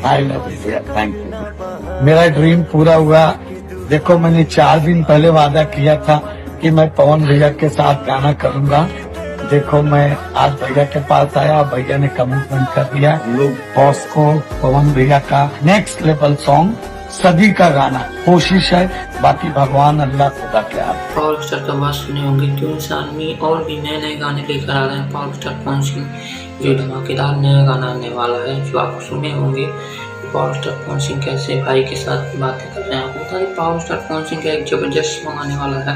I love you. Thank you. मेरा dream पूरा हुआ। देखो मैंने 4 दिन पहले वादा किया था कि मैं पवन भैया के साथ गाना करूंगा। देखो मैं आज भैया के पास आया, भैया ने कमिटमेंट कर दिया। हम लोग बॉस को पवन भैया का नेक्स्ट लेवल सॉन्ग सभी का गाना कोशिश है, बाकी भगवान अल्लाह खुदा के हाथ। पावर स्टार का बात सुने होंगे क्यों इंसान में और भी नए नए गाने लेकर आ रहे हैं। पावर स्टार पवन सिंह जो धमाकेदार नया गाना आने वाला है, जो आप सुने होंगे। पावर स्टार पवन सिंह कैसे भाई के साथ बातें कर रहे हैं, आपको बता दें पावर स्टार पवन सिंह का एक जबरदस्त सॉन्ग आने वाला है।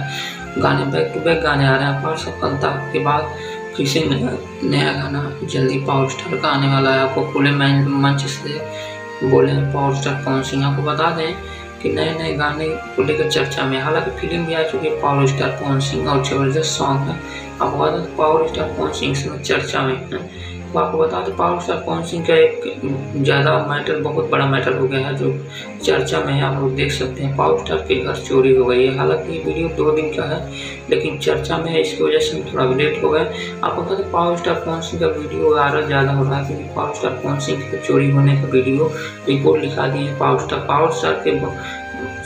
गाने बैक टू बैक गाने आ रहे हैं। पर सफलता के बाद फिर से नया गाना जल्दी पावर स्टार का आने वाला है। आपको खुले मंच से बोले हैं पावर स्टार पवन सिंह। आपको बता दें कि नए नए गाने को लेकर चर्चा में, हालांकि फिल्म भी आ चुकी है पावर स्टार पवन सिंह और जबरदस्त सॉन्ग है। आपको बता दें पावर स्टार पवन सिंह से चर्चा में है। तो आपको बता दें पावर स्टार पवन सिंह का एक ज़्यादा मैटर, बहुत बड़ा मैटर हो गया है जो चर्चा में है। आप लोग देख सकते हैं पावर स्टार के घर चोरी हो गई है। हालांकि ये वीडियो 2 दिन का है लेकिन चर्चा में है, इसकी वजह से हम थोड़ा लेट हो गए। आपको बता दें पावर स्टार पवन सिंह का वीडियो वायरल ज़्यादा हो रहा है क्योंकि पावर स्टार पवन सिंह के चोरी होने का वीडियो रिपोर्ट लिखा दी है पावर स्टार के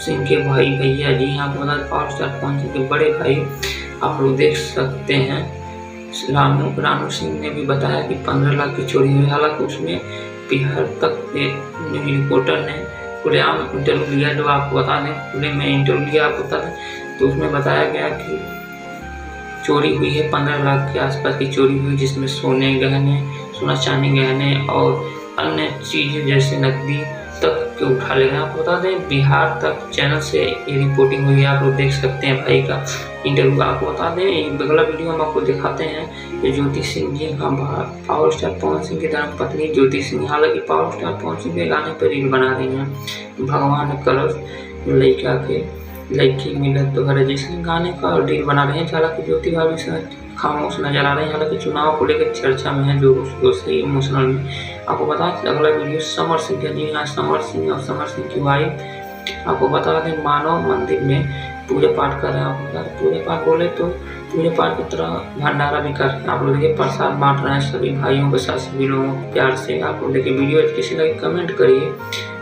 सिंह के भाई भैया जी। हाँ, बता दें पावर स्टार पवन सिंह के बड़े भाई आप लोग देख सकते हैं रानू सिंह ने भी बताया कि 15 लाख की चोरी हुई। हालांकि उसमें बिहार तक एक रिपोर्टर ने खुलेआम इंटरव्यू लिया, जो आपको बता दें खुले में इंटरव्यू लिया, आपको बता दें तो उसमें बताया गया कि चोरी हुई है 15 लाख के आसपास की चोरी हुई, जिसमें सोना चांदी गहने और अन्य चीज़ें जैसे नकदी तक के उठा ले गए। आपको बता दें बिहार तक चैनल से ये रिपोर्टिंग हुई है। आप लोग देख सकते हैं भाई का इंटरव्यू। आपको बता दें एक अगला वीडियो हम आपको दिखाते हैं कि ज्योति सिंह जी, हाँ पावर स्टार पवन सिंह की धर्म पत्नी ज्योति सिंह, हालांकि पावर स्टार पवन सिंह के गाने पर रील बना रही हैं। भगवान कलश लड़का के लड़की मिलत तो हर जिसके गाने का रील बना रहे हैं। हालांकि ज्योति भाभी से खामोश नजर आ रहे हैं। हालांकि चुनाव को लेकर चर्चा में है जो सही इमोशनल में। आपको बता दें अगला वीडियो समर सिंह का, जी हाँ समर सिंह और समर सिंह की वाइफ। आपको बता दें मानव मंदिर में पूजा पाठ कर रहे हैं। आपको बता दें पूजा पाठ बोले तो पूजा पाठ की तरह भंडारा भी कर रहे हैं। आप लोग देखिए प्रसाद बांट रहे हैं सभी भाइयों के साथ, सभी लोगों को प्यार से। आप लोग देखिए वीडियो किसी लगे कमेंट करिए।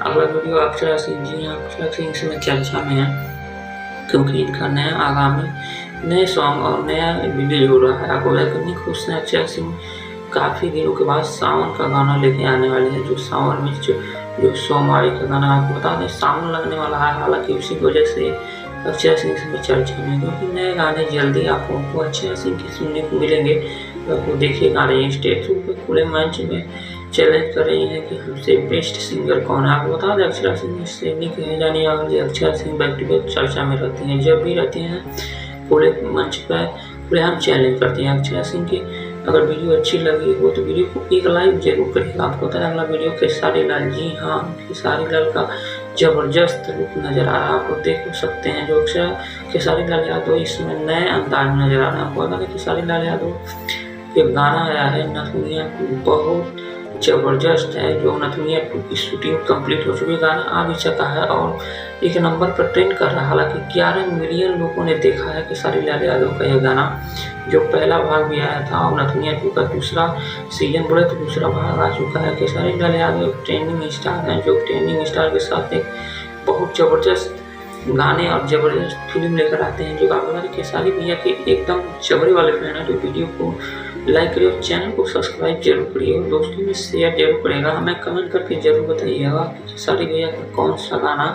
अगला वीडियो अक्षरा सिंह, जी हाँ अक्षरा सिंह इसमें चर्चा में है क्योंकि इनका नया आगामी नए सॉन्ग और नया वीडियो हो रहा है। आपको कितनी खुश हैं अक्षरा सिंह, काफ़ी दिनों के बाद सावन का गाना लेके आने वाले हैं। जो सावन में जो सोमवारी का गाना आपको बता दें सावन लगने वाला है। हालांकि उसी की वजह से अक्षरा सिंह से चर्चा में, क्योंकि नए गाने जल्दी आपको अक्षरा सिंह के सुनने को मिलेंगे। तो आपको देखिए आ रही है स्टेज पे खुले मंच में चैलेंज कर रही है कि हमसे बेस्ट सिंगर कौन है। आपको बता दें अक्षरा सिंह से नहीं कहे जाने वाली Akshara Singh back to back चर्चा में रहती हैं। जब भी रहती हैं खुले मंच पर खुलेआम चैलेंज करती हैं अक्षरा सिंह की। अगर वीडियो अच्छी लगी हो तो वीडियो को एक लाइक जरूर करिएगा। आपको पता है अगला वीडियो खेसारी लाल, जी हाँ खेसारी लाल का जबरदस्त रूप नजर आ रहा है। आप लोग देख सकते हैं जो खेसारी लाल यादव इसमें नए अंदाज में नजर आ रहा है। आपको बता दें खेसारी लाल यादव एक गाना आया है नथुनिया, बहुत जबरदस्त है। जो नथुनिया 2 की शूटिंग कंप्लीट हो चुकी है, गाना आ भी चुका है और एक नंबर पर ट्रेंड कर रहा है। हालांकि 11 मिलियन लोगों ने देखा है खेसारी लाल यादव का यह गाना, जो पहला भाग भी आया था और नथुनिया 2 का दूसरा सीजन बोले तो दूसरा भाग आ चुका है। खेसारी लाल यादव एक ट्रेंडिंग स्टार हैं, जो ट्रेंडिंग स्टार के साथ एक बहुत जबरदस्त गाने और जबरदस्त फिल्म लेकर आते हैं। जो आप खेसारी भैया के एकदम जबरे वाले फैन है। तो वीडियो को लाइक करिए और चैनल को सब्सक्राइब जरूर करिए और दोस्तों में शेयर जरूर करेगा। हमें कमेंट करके जरूर बताइएगा कि खेसारी भैया का कौन सा गाना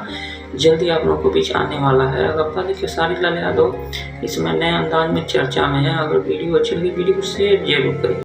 जल्दी आप लोगों को बीच आने वाला है। अगर पता नहीं खेसारी लाल यादव इसमें नए अंदाज में चर्चा में है। अगर वीडियो अच्छी लगी वीडियो को शेयर जरूर करिए।